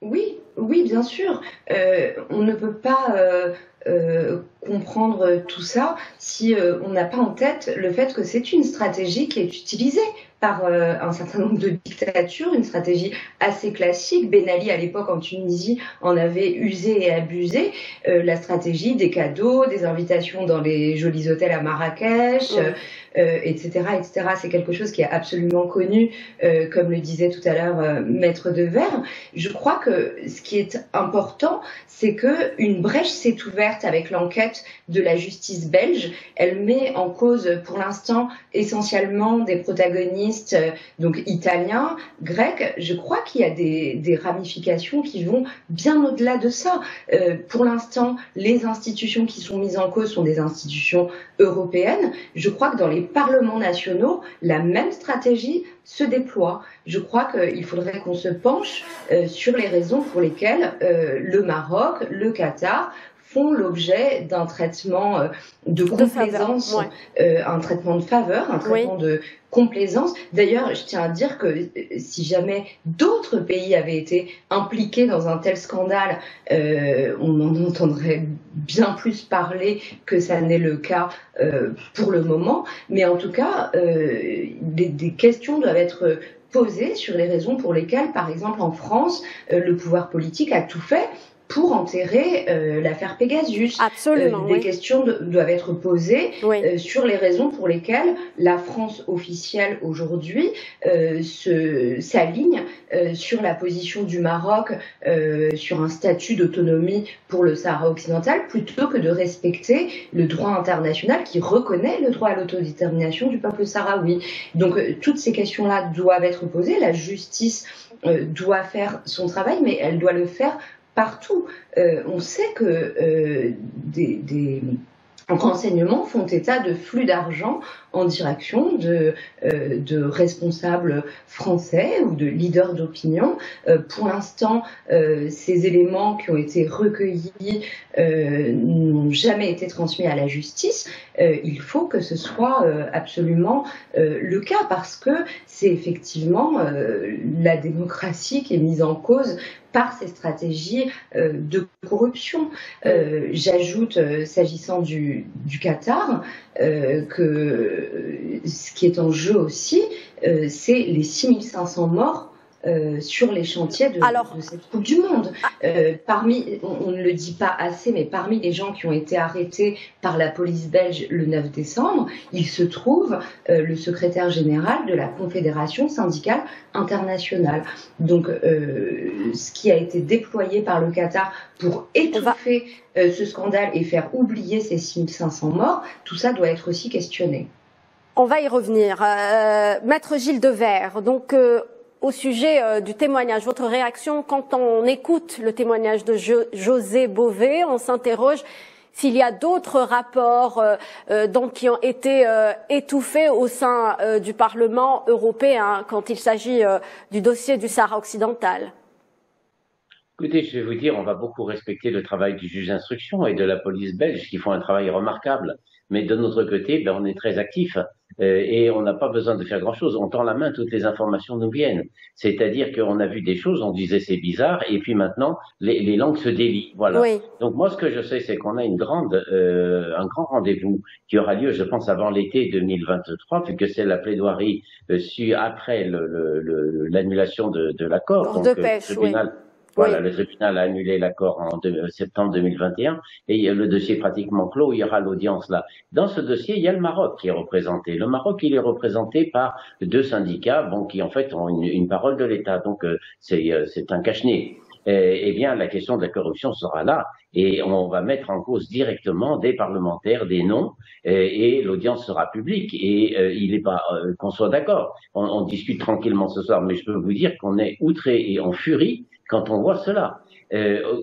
Oui, oui, bien sûr. On ne peut pas comprendre tout ça si on n'a pas en tête le fait que c'est une stratégie qui est utilisée par un certain nombre de dictatures, une stratégie assez classique. Ben Ali, à l'époque, en Tunisie, en avait usé et abusé. La stratégie des cadeaux, des invitations dans les jolis hôtels à Marrakech, Oui. etc., etc. C'est quelque chose qui est absolument connu, comme le disait tout à l'heure Maître de Verre. Je crois que ce qui est important, c'est que une brèche s'est ouverte avec l'enquête de la justice belge. Elle met en cause, pour l'instant, essentiellement des protagonistes donc italiens, grecs. Je crois qu'il y a des ramifications qui vont bien au-delà de ça. Pour l'instant, les institutions qui sont mises en cause sont des institutions européennes. Je crois que dans les parlements nationaux, la même stratégie se déploie. Je crois qu'il faudrait qu'on se penche sur les raisons pour lesquelles le Maroc, le Qatar font l'objet d'un traitement de De faveur. complaisance, Ouais. un traitement de faveur, un Oui. traitement de complaisance. D'ailleurs, je tiens à dire que si jamais d'autres pays avaient été impliqués dans un tel scandale, on en entendrait bien plus parler que ça n'est le cas pour le moment. Mais en tout cas, des questions doivent être posées sur les raisons pour lesquelles, par exemple en France, le pouvoir politique a tout fait pour enterrer l'affaire Pegasus. Absolument, Des oui. questions doivent être posées Oui. sur les raisons pour lesquelles la France officielle aujourd'hui s'aligne sur la position du Maroc, sur un statut d'autonomie pour le Sahara occidental, plutôt que de respecter le droit international qui reconnaît le droit à l'autodétermination du peuple sahraoui. Donc toutes ces questions-là doivent être posées. La justice doit faire son travail, mais elle doit le faire partout. On sait que des renseignements font état de flux d'argent en direction de responsables français ou de leaders d'opinion. Pour l'instant, ces éléments qui ont été recueillis n'ont jamais été transmis à la justice. Il faut que ce soit absolument le cas parce que c'est effectivement la démocratie qui est mise en cause par ces stratégies de corruption. J'ajoute, s'agissant du Qatar, que ce qui est en jeu aussi, c'est les 6500 morts sur les chantiers Alors, de cette Coupe du Monde. On ne le dit pas assez, mais parmi les gens qui ont été arrêtés par la police belge le 9 décembre, il se trouve le secrétaire général de la Confédération syndicale internationale. Donc, ce qui a été déployé par le Qatar pour on va, étouffer ce scandale et faire oublier ces 6500 morts, tout ça doit être aussi questionné. on va y revenir. Maître Gilles Devers, donc au sujet du témoignage, votre réaction quand on écoute le témoignage de José Bové, on s'interroge s'il y a d'autres rapports donc qui ont été étouffés au sein du Parlement européen quand il s'agit du dossier du Sahara occidental. Écoutez, je vais vous dire, on va beaucoup respecter le travail du juge d'instruction et de la police belge qui font un travail remarquable. Mais de notre côté, ben, on est très actifs et on n'a pas besoin de faire grand-chose. On tend la main, toutes les informations nous viennent. C'est-à-dire qu'on a vu des choses, on disait c'est bizarre, et puis maintenant les langues se délient. Voilà. Oui. Donc moi, ce que je sais, c'est qu'on a un grand rendez-vous qui aura lieu, je pense, avant l'été 2023, puisque c'est la plaidoirie après l'annulation de l'accord. Hors de Donc le pêche, oui. tribunal Oui. voilà, le tribunal a annulé l'accord en septembre 2021 et le dossier est pratiquement clos, il y aura l'audience là. Dans ce dossier, il y a le Maroc qui est représenté. Le Maroc, il est représenté par deux syndicats, bon, qui en fait ont une parole de l'État. Donc c'est un cache-nez. Eh bien, la question de la corruption sera là et on va mettre en cause directement des parlementaires, des noms, et l'audience sera publique. Et il n'est pas qu'on soit d'accord. On discute tranquillement ce soir, mais je peux vous dire qu'on est outré et en furie quand on voit cela.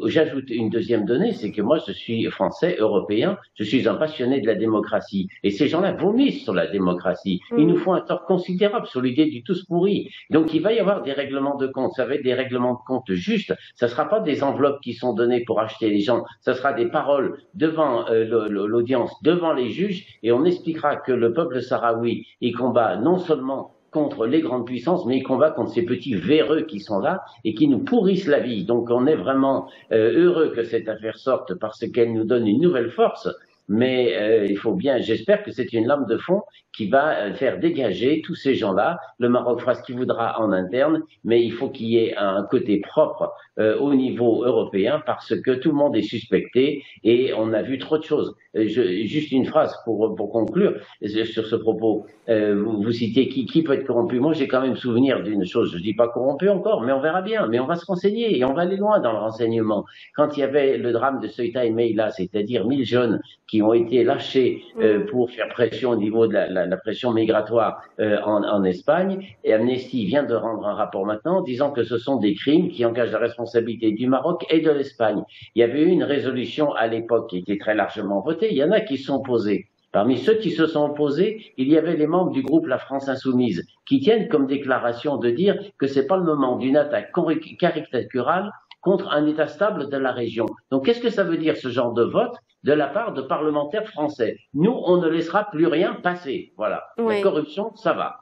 J'ajoute une deuxième donnée, c'est que moi je suis français, européen, je suis un passionné de la démocratie. Et ces gens-là vomissent sur la démocratie. Ils nous font un tort considérable sur l'idée du tous pourri. Donc il va y avoir des règlements de compte, ça va être des règlements de compte justes. Ça ne sera pas des enveloppes qui sont données pour acheter les gens, ça sera des paroles devant l'audience, devant les juges, et on expliquera que le peuple sahraoui, il combat non seulement contre les grandes puissances, mais il combat contre ces petits véreux qui sont là et qui nous pourrissent la vie. Donc on est vraiment heureux que cette affaire sorte parce qu'elle nous donne une nouvelle force. Mais il faut bien, j'espère que c'est une lame de fond qui va faire dégager tous ces gens-là. Le Maroc fera ce qu'il voudra en interne, mais il faut qu'il y ait un côté propre au niveau européen parce que tout le monde est suspecté et on a vu trop de choses. Juste une phrase pour conclure sur ce propos. Vous citez qui peut être corrompu. Moi, j'ai quand même souvenir d'une chose. Je dis pas corrompu encore, mais on verra bien. Mais on va se renseigner et on va aller loin dans le renseignement. Quand il y avait le drame de Ceuta et Melilla, c'est-à-dire 1000 jeunes qui ont été lâchés pour faire pression au niveau de la pression migratoire en Espagne, et Amnesty vient de rendre un rapport maintenant disant que ce sont des crimes qui engagent la responsabilité du Maroc et de l'Espagne. Il y avait eu une résolution à l'époque qui était très largement votée. Il y en a qui sont opposés. Parmi ceux qui se sont opposés, il y avait les membres du groupe La France Insoumise, qui tiennent comme déclaration de dire que c'est pas le moment d'une attaque caricaturale contre un État stable de la région. Donc, qu'est-ce que ça veut dire, ce genre de vote de la part de parlementaires français? Nous, on ne laissera plus rien passer. Voilà. Oui. La corruption, ça va.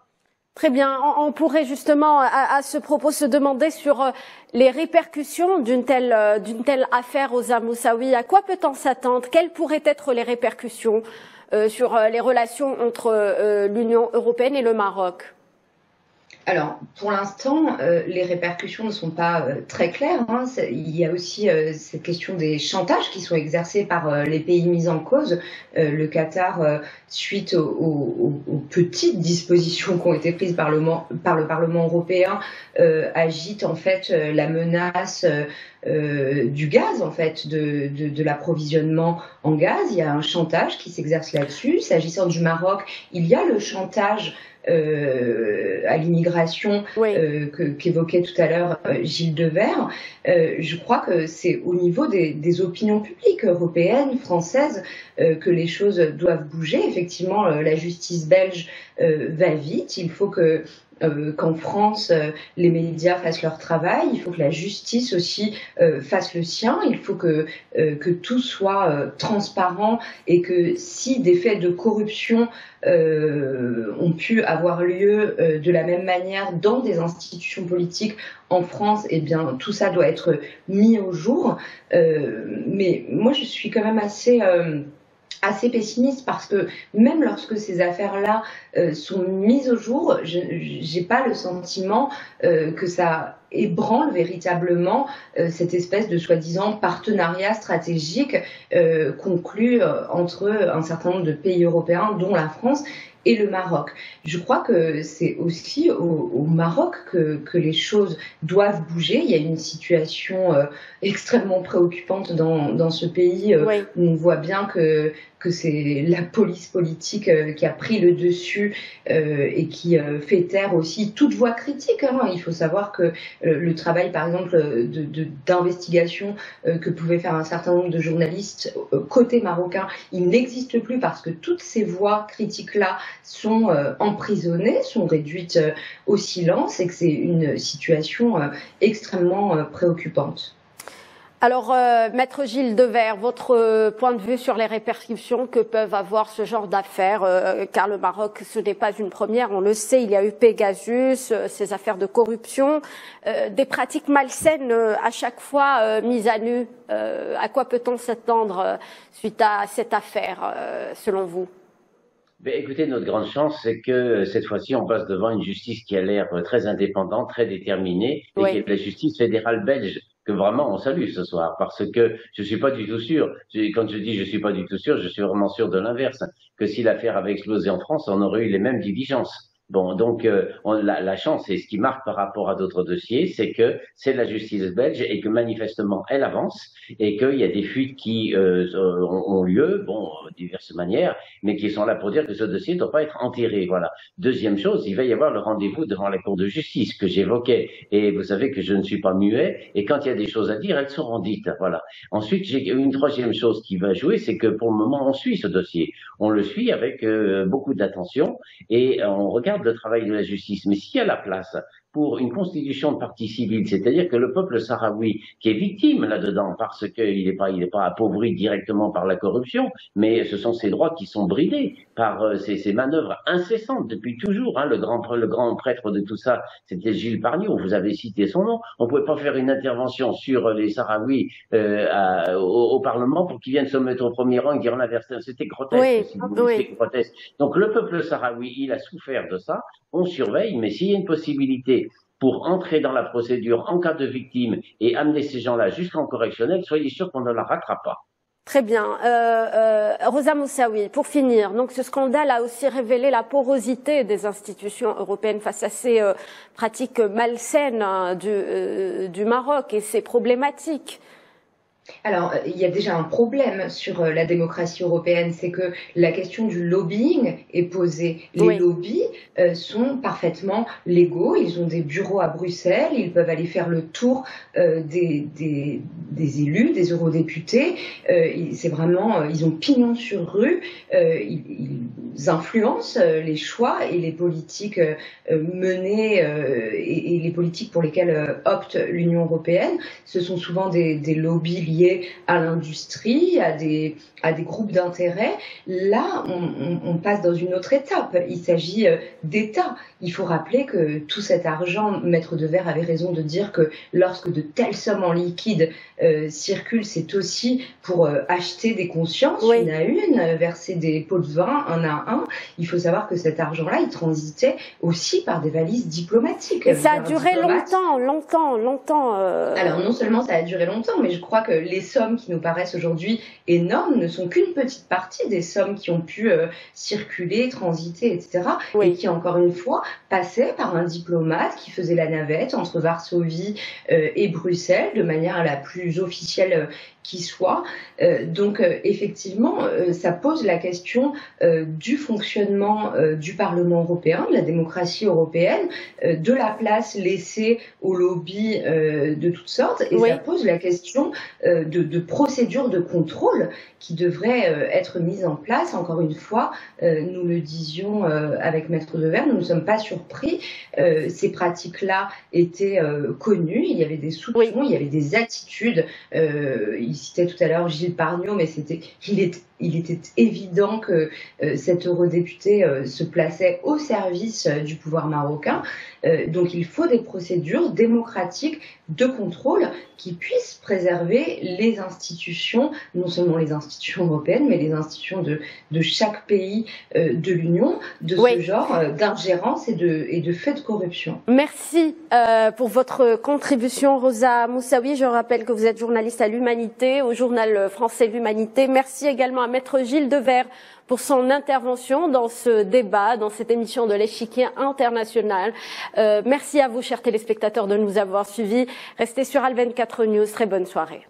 Très bien. On pourrait justement, à ce propos, se demander sur les répercussions d'une telle affaire Ouza Moussaoui. À quoi peut-on s'attendre? Quelles pourraient être les répercussions sur les relations entre l'Union européenne et le Maroc? Alors, pour l'instant, les répercussions ne sont pas très claires. Hein. Il y a aussi cette question des chantages qui sont exercés par les pays mis en cause. Le Qatar, suite aux petites dispositions qui ont été prises par le Parlement européen, agite en fait la menace du gaz, en fait, de l'approvisionnement en gaz. Il y a un chantage qui s'exerce là-dessus. S'agissant du Maroc, il y a le chantage à l'immigration qu'évoquait tout à l'heure Gilles Devers. Je crois que c'est au niveau des opinions publiques européennes, françaises, que les choses doivent bouger. Effectivement, la justice belge va vite. Il faut qu'en France, les médias fassent leur travail. Il faut que la justice aussi fasse le sien. Il faut que tout soit transparent et que si des faits de corruption ont pu avoir lieu de la même manière dans des institutions politiques en France, eh bien tout ça doit être mis au jour. Mais moi, je suis quand même assez pessimiste parce que même lorsque ces affaires-là sont mises au jour, j'ai pas le sentiment que ça ébranle véritablement cette espèce de soi-disant partenariat stratégique conclu entre un certain nombre de pays européens, dont la France et le Maroc. Je crois que c'est aussi au Maroc que les choses doivent bouger. Il y a une situation extrêmement préoccupante dans ce pays où on voit bien que c'est la police politique qui a pris le dessus et qui fait taire aussi toute voix critique. Hein. Il faut savoir que le travail, par exemple, d'investigation que pouvaient faire un certain nombre de journalistes côté marocain, il n'existe plus parce que toutes ces voix critiques-là sont emprisonnées, sont réduites au silence et que c'est une situation extrêmement préoccupante. Alors, Maître Gilles Devers, votre point de vue sur les répercussions que peuvent avoir ce genre d'affaires, car le Maroc, ce n'est pas une première, on le sait, il y a eu Pegasus, ces affaires de corruption, des pratiques malsaines à chaque fois mises à nu. À quoi peut-on s'attendre suite à cette affaire, selon vous? Écoutez, notre grande chance, c'est que cette fois-ci, on passe devant une justice qui a l'air très indépendante, très déterminée, et qui est la justice fédérale belge, que vraiment on salue ce soir, parce que je suis pas du tout sûr, quand je dis je suis pas du tout sûr, je suis vraiment sûr de l'inverse, que si l'affaire avait explosé en France, on aurait eu les mêmes diligences. Bon, donc la chance, et ce qui marque par rapport à d'autres dossiers, c'est que c'est la justice belge et que manifestement elle avance et qu'il y a des fuites qui ont lieu, bon, de diverses manières, mais qui sont là pour dire que ce dossier ne doit pas être enterré. Voilà. Deuxième chose, il va y avoir le rendez-vous devant la Cour de justice que j'évoquais. Et vous savez que je ne suis pas muet et quand il y a des choses à dire, elles seront dites. Voilà. Ensuite, j'ai une troisième chose qui va jouer, c'est que pour le moment, on suit ce dossier. On le suit avec beaucoup d'attention et on regarde le travail de la justice. Mais s'il y a la place pour une constitution de partie civile, c'est-à-dire que le peuple sahraoui, qui est victime là-dedans, parce qu'il n'est pas appauvri directement par la corruption, mais ce sont ses droits qui sont bridés par ces manœuvres incessantes depuis toujours. Hein, le grand prêtre de tout ça, c'était Gilles Pargniot, vous avez cité son nom. On ne pouvait pas faire une intervention sur les Sahraouis au Parlement pour qu'ils viennent se mettre au premier rang et dire l'inverse. C'était grotesque, Oui, si vous voulez, c'était grotesque. Donc le peuple sahraoui, il a souffert de ça, on surveille, mais s'il y a une possibilité pour entrer dans la procédure en cas de victime et amener ces gens-là jusqu'en correctionnel, soyez sûr qu'on ne la ratera pas. Très bien. Rosa Moussaoui, pour finir, donc ce scandale a aussi révélé la porosité des institutions européennes face à ces pratiques malsaines du Maroc et ces problématiques. Alors, il y a déjà un problème sur la démocratie européenne, c'est que la question du lobbying est posée. Les lobbies sont parfaitement légaux, ils ont des bureaux à Bruxelles, ils peuvent aller faire le tour des élus, des eurodéputés. C'est vraiment, ils ont pignon sur rue, ils influencent les choix et les politiques menées et les politiques pour lesquelles opte l'Union européenne. Ce sont souvent des lobbies liés à l'industrie, à des groupes d'intérêt. Là, on passe dans une autre étape. Il s'agit d'État. Il faut rappeler que tout cet argent, Maître Devers avait raison de dire que lorsque de telles sommes en liquide circulent, c'est aussi pour acheter des consciences, une à une, verser des pots de vin, un à un. Il faut savoir que cet argent-là, il transitait aussi par des valises diplomatiques. Et ça a duré longtemps. Alors non seulement ça a duré longtemps, mais je crois que les sommes qui nous paraissent aujourd'hui énormes ne sont qu'une petite partie des sommes qui ont pu circuler, transiter, etc. Et qui, encore une fois, passaient par un diplomate qui faisait la navette entre Varsovie et Bruxelles de manière la plus officielle qui soit. Donc effectivement, ça pose la question du fonctionnement du Parlement européen, de la démocratie européenne, de la place laissée aux lobbies de toutes sortes, et ça pose la question de procédures de contrôle qui devraient être mises en place. Encore une fois, nous le disions avec Maître Devers, nous ne sommes pas surpris. Ces pratiques-là étaient connues, il y avait des soupçons, il y avait des attitudes. Il citait tout à l'heure Gilles Pargniot, mais il était évident que cet eurodéputé se plaçait au service du pouvoir marocain. Donc il faut des procédures démocratiques de contrôle qui puissent préserver les institutions, non seulement les institutions européennes, mais les institutions de chaque pays de l'Union, de ce genre d'ingérence et de faits de corruption. Merci pour votre contribution, Rosa Moussaoui. Je rappelle que vous êtes journaliste à l'Humanité, au journal français L'Humanité. Merci également à Maître Gilles Devers pour son intervention dans ce débat, dans cette émission de l'Échiquier international. Merci à vous, chers téléspectateurs, de nous avoir suivis. Restez sur Al 24 News. Très bonne soirée.